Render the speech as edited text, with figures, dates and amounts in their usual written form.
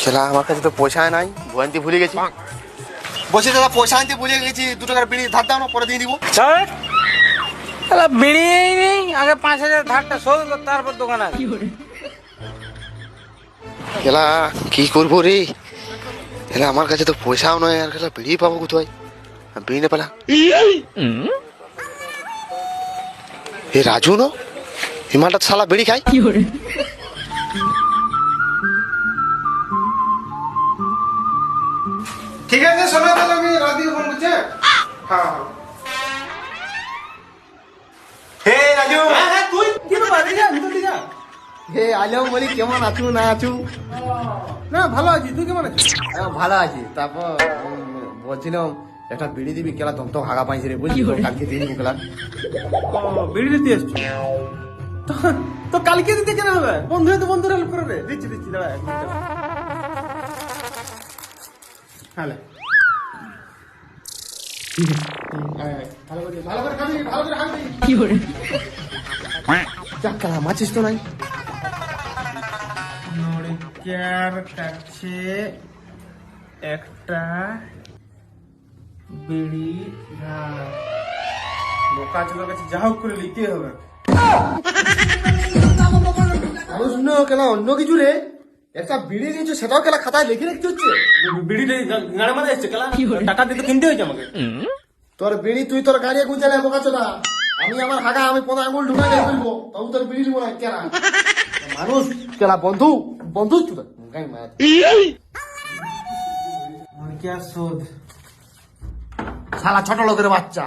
খেলা আমার কাছে তো পয়সা নাই, ভুয়ান্তি ভুলে গেছি। বলছি দাদা পয়সা আনতে ভুলে গেছি, 2 টাকার বিড়ি ধার দাও না, পরে দিয়ে দিব। বিড়ি নেই, আগে 5,000 ধারটা শোধ কর, তারপর দোকান আছে। খেলা কি করবো রে, খেলা আমার কাছে তো পয়সাও নয়, আর খেলা বিড়ি পাবো কোথায়? বিড়ি না পেলা এ রাজু ন হিমালটা শালা বিড়ি খাই। ঠিক আছে শোনো, তাহলে আমি রাতে ফোন করছি। হ্যাঁ হে রাজু, হ্যাঁ তুই কি ব্যাপার? দিঘা ভিতর দিঘা। হে আলো বলি, কেমন আছু না আছু? না ভালো আছি, তুই কেমন আছিস? ভালো আছি। তারপর বলছিলাম একটা বিড়ি দিবি, কেলা ধমধম হাগা পাইছে রে, বুঝলি তো, কালকে দিয়ে দিব কেলা। বিড়ি দিতে এসছি তো কালকে দিতে কেন হবে? বন্ধু তো বন্ধুরা হেল্প করবে। দিচ্ছি দিচ্ছি, দাঁড়া 1 মিনিট। হ্যাঁ ভালো করে খাবি, ভালো করে খাবি। যা কেলা মাছিস তো নাই। নড়িকার কাছে একটা বিড়ি ধার, বোকা চোদার কাছে যা হোক করে নিতে হবে। অন্য কেলা অন্য কিছু রে, একটা বিড়ি দিয়েছো সেটাও কেলা খাতায় লিখে রাখতে হচ্ছে। বিড়িটা গাড়ি মারা যাচ্ছে কেলা, টাকা দিয়ে তো কিনতে হয়েছে আমাকে। তোর বিড়ি তুই তোর গাড়ি গুঁজালে বোকা চোদা, আমি আমার হাগা আমি 15 আঙুল ঢুকাই দিয়ে ফেলবো, তবু তোর বিড়ি দিব না কেলা। মানুষ কেলা বন্ধু বন্ধু চোদা গাই মার। নড়িকার শোধ শালা ছোট লোকের বাচ্চা।